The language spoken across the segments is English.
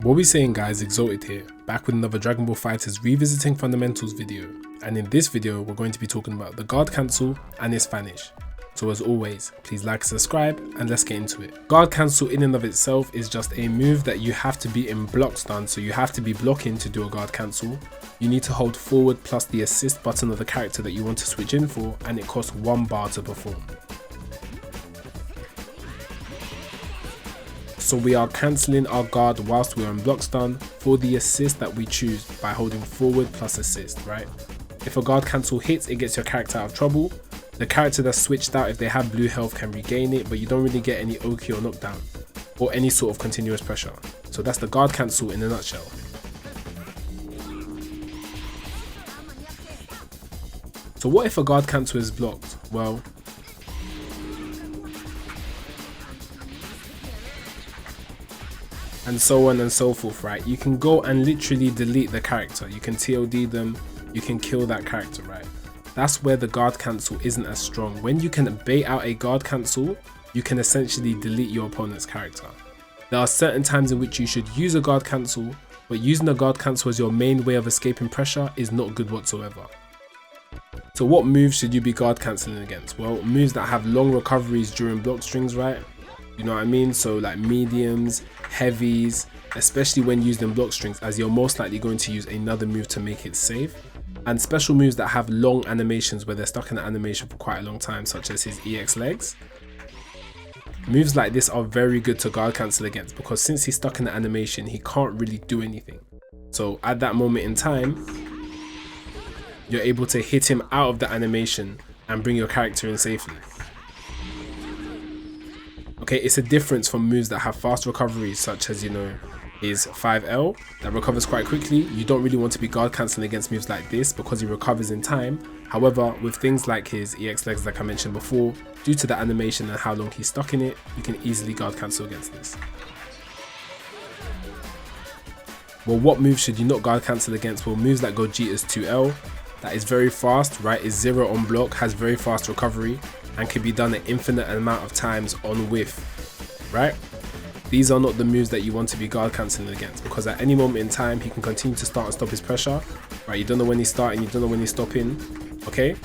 What we saying guys, Exltd here, back with another Dragon Ball FighterZ revisiting fundamentals video, and in this video we're going to be talking about the guard cancel and its Vanish. So as always, please like, subscribe, and let's get into it. Guard cancel in and of itself is just a move that you have to be in block stun, so you have to be blocking to do a guard cancel. You need to hold forward plus the assist button of the character that you want to switch in for, and it costs 1 bar to perform. So we are cancelling our guard whilst we're on block stun for the assist that we choose by holding forward plus assist, right? If a guard cancel hits, it gets your character out of trouble. The character that's switched out, if they have blue health, can regain it, but you don't really get any Oki or knockdown or any sort of continuous pressure. So that's the guard cancel in a nutshell. So what if a guard cancel is blocked? Well, and so on and so forth, right? You can go and literally delete the character. You can TOD them, you can kill that character, right? That's where the guard cancel isn't as strong. When you can bait out a guard cancel, you can essentially delete your opponent's character. There are certain times in which you should use a guard cancel, but using a guard cancel as your main way of escaping pressure is not good whatsoever. So what moves should you be guard cancelling against? Well, moves that have long recoveries during block strings, right? You know what I mean? So like mediums, heavies, especially when used in block strings, as you're most likely going to use another move to make it safe. And special moves that have long animations where they're stuck in the animation for quite a long time, such as his EX legs. Moves like this are very good to guard cancel against because since he's stuck in the animation, he can't really do anything. So at that moment in time, you're able to hit him out of the animation and bring your character in safely. Okay, it's a difference from moves that have fast recoveries, such as, you know, his 5L that recovers quite quickly. You don't really want to be guard cancelling against moves like this because he recovers in time. However, with things like his EX legs, like I mentioned before, due to the animation and how long he's stuck in it, you can easily guard cancel against this. Well, what moves should you not guard cancel against? Well, moves like Gogeta's 2L, that is very fast, right? Is 0 on block, has very fast recovery, and can be done an infinite amount of times on whiff, right? These are not the moves that you want to be guard cancelling against because at any moment in time, he can continue to start and stop his pressure, right? You don't know when he's starting, you don't know when he's stopping, okay?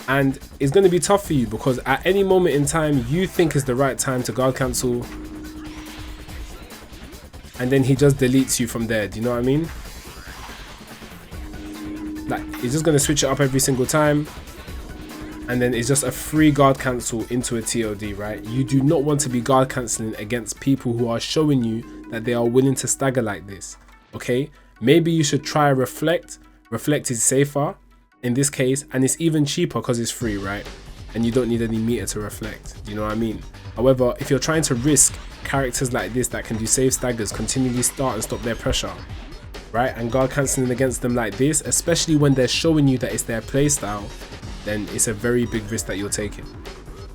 And it's going to be tough for you because at any moment in time, you think is the right time to guard cancel, and then he just deletes you from there. Do you know what I mean? Like, he's just going to switch it up every single time, and then it's just a free guard cancel into a TOD, right? You do not want to be guard cancelling against people who are showing you that they are willing to stagger like this, okay? Maybe you should try reflect. Reflect is safer in this case, and it's even cheaper because it's free, right? And you don't need any meter to reflect, do you know what I mean? However, if you're trying to risk characters like this that can do safe staggers, continually start and stop their pressure, right? And guard cancelling against them like this, especially when they're showing you that it's their playstyle, then it's a very big risk that you're taking.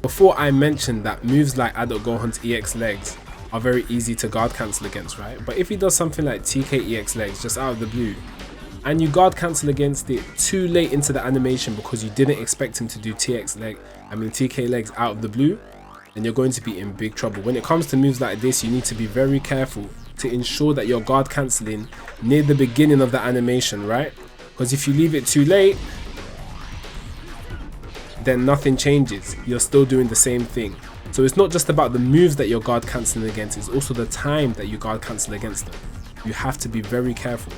Before I mentioned that moves like Adult Gohan's EX legs are very easy to guard cancel against, right? But if he does something like TK EX legs just out of the blue, and you guard cancel against it too late into the animation because you didn't expect him to do TK legs out of the blue, then you're going to be in big trouble. When it comes to moves like this, you need to be very careful to ensure that you're guard cancelling near the beginning of the animation, right? Because if you leave it too late, then nothing changes. You're still doing the same thing. So it's not just about the moves that you're guard cancelling against, it's also the time that you guard cancel against them. You have to be very careful.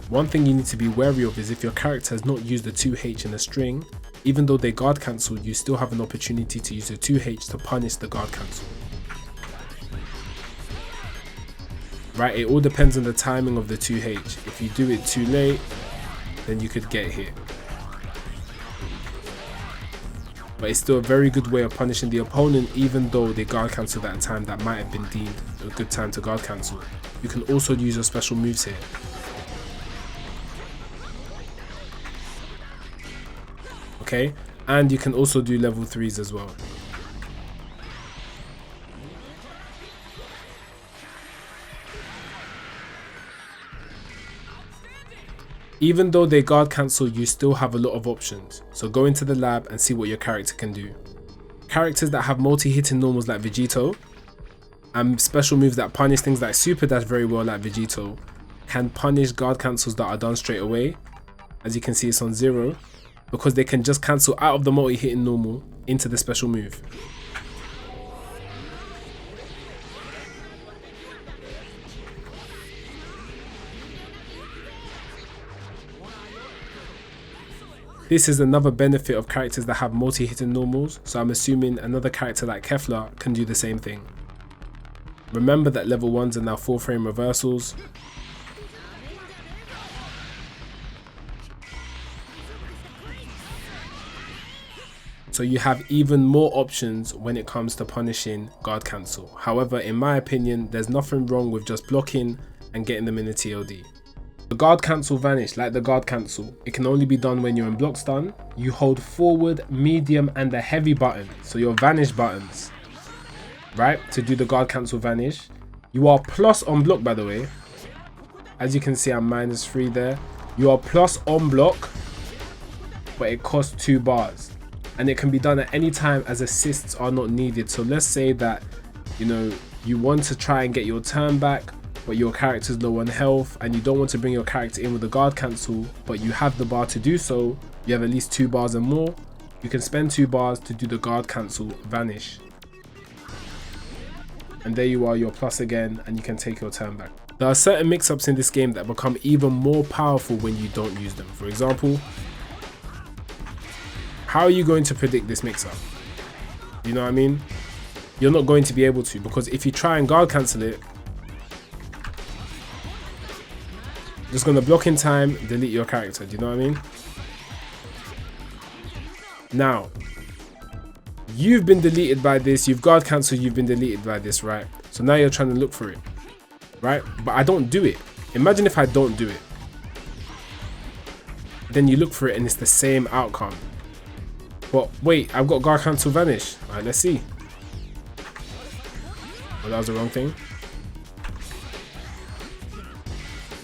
One thing you need to be wary of is if your character has not used the 2H in a string, even though they guard cancel, you still have an opportunity to use the 2H to punish the guard cancel. Right, it all depends on the timing of the 2H. If you do it too late, then you could get hit. But it's still a very good way of punishing the opponent, even though they guard cancelled at a time that might have been deemed a good time to guard cancel. You can also use your special moves here. Okay, and you can also do level 3s as well. Even though they guard cancel, you still have a lot of options. So go into the lab and see what your character can do. Characters that have multi-hitting normals like Vegito and special moves that punish things like super dash very well, like Vegito, can punish guard cancels that are done straight away. As you can see, it's on 0 because they can just cancel out of the multi-hitting normal into the special move. This is another benefit of characters that have multi-hitting normals, so I'm assuming another character like Kefla can do the same thing. Remember that level 1s are now full frame reversals. So you have even more options when it comes to punishing guard cancel. However, in my opinion, there's nothing wrong with just blocking and getting them in a TLD. The guard cancel Vanish, like the guard cancel, it can only be done when you're in block stun. You hold forward, medium and the heavy button, so your Vanish buttons, right, to do the guard cancel Vanish. You are plus on block, by the way. As you can see, I'm -3 there. You are plus on block, but it costs 2 bars. And it can be done at any time as assists are not needed. So let's say that, you know, you want to try and get your turn back, but your character's low on health and you don't want to bring your character in with a guard cancel, but you have the bar to do so. You have at least 2 bars and more. You can spend 2 bars to do the guard cancel Vanish. And there you are, you're plus again, and you can take your turn back. There are certain mix-ups in this game that become even more powerful when you don't use them. For example, how are you going to predict this mix-up? You know what I mean? You're not going to be able to, because if you try and guard cancel it, just gonna block in time, delete your character. Do you know what I mean? Now, you've been deleted by this, you've guard cancelled, you've been deleted by this, right? So now you're trying to look for it, right? But I don't do it. Imagine if I don't do it. Then you look for it and it's the same outcome. But wait, I've got guard cancel Vanish. Alright, let's see. Oh, that was the wrong thing.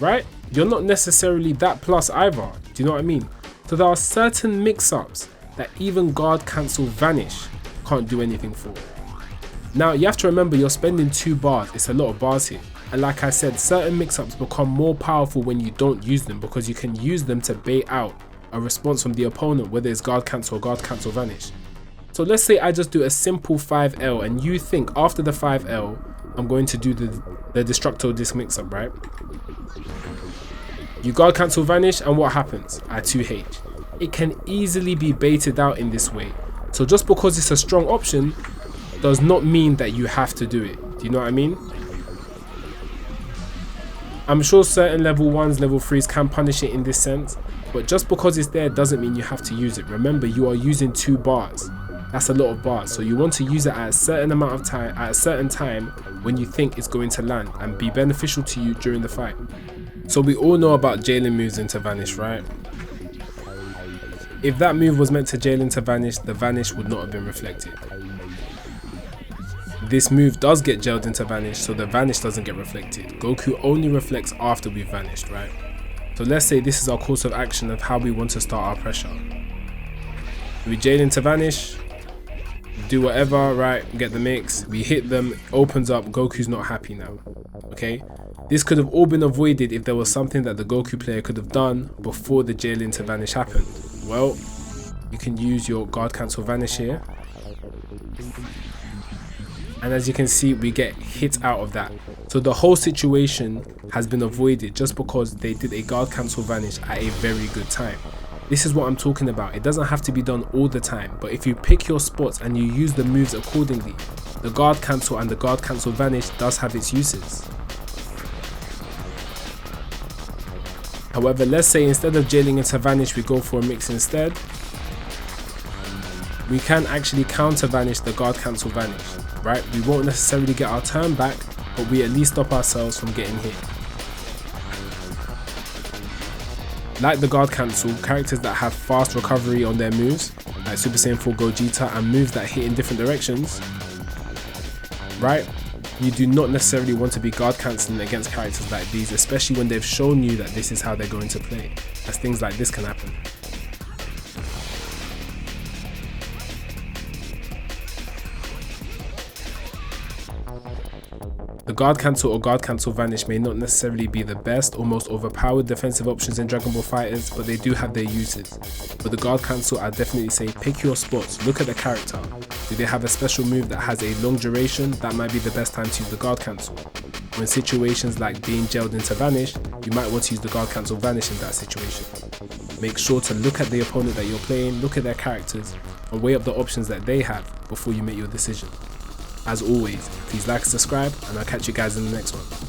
Right? You're not necessarily that plus either. Do you know what I mean? So there are certain mix-ups that even guard cancel Vanish can't do anything for. Now you have to remember, you're spending 2 bars. It's a lot of bars here. And like I said, certain mix-ups become more powerful when you don't use them, because you can use them to bait out a response from the opponent, whether it's guard cancel or guard cancel Vanish. So let's say I just do a simple 5L and you think after the 5L I'm going to do the Destructo Disc mix-up, right? You guard cancel Vanish and what happens? I 2H. It can easily be baited out in this way. So just because it's a strong option does not mean that you have to do it. Do you know what I mean? I'm sure certain level 1s, level 3s can punish it in this sense, but just because it's there doesn't mean you have to use it. Remember, you are using 2 bars. That's a lot of bars. So you want to use it at a certain amount of time, at a certain time when you think it's going to land and be beneficial to you during the fight. So we all know about jailing moves into Vanish, right? If that move was meant to jail into Vanish, the Vanish would not have been reflected. This move does get jailed into Vanish, so the Vanish doesn't get reflected. Goku only reflects after we've vanished, right? So let's say this is our course of action of how we want to start our pressure. We jail into Vanish, do whatever, right? Get the mix, we hit them, opens up, Goku's not happy now, okay? This could have all been avoided if there was something that the Goku player could have done before the jail into Vanish happened. Well, you can use your guard cancel Vanish here. And as you can see, we get hit out of that. So the whole situation has been avoided just because they did a guard cancel Vanish at a very good time. This is what I'm talking about. It doesn't have to be done all the time, but if you pick your spots and you use the moves accordingly, the guard cancel and the guard cancel Vanish does have its uses. However, let's say instead of jailing into Vanish, we go for a mix instead. We can actually counter Vanish the guard cancel Vanish, right? We won't necessarily get our turn back, but we at least stop ourselves from getting hit. Like the guard cancel, characters that have fast recovery on their moves, like Super Saiyan 4 Gogeta, and moves that hit in different directions, right? You do not necessarily want to be guard cancelling against characters like these, especially when they've shown you that this is how they're going to play, as things like this can happen. The guard cancel or guard cancel Vanish may not necessarily be the best or most overpowered defensive options in Dragon Ball FighterZ, but they do have their uses. For the guard cancel, I'd definitely say pick your spots, look at the character. Do they have a special move that has a long duration? That might be the best time to use the guard cancel. Or in situations like being gelled into Vanish, you might want to use the guard cancel Vanish in that situation. Make sure to look at the opponent that you're playing, look at their characters, and weigh up the options that they have before you make your decision. As always, please like and subscribe, and I'll catch you guys in the next one.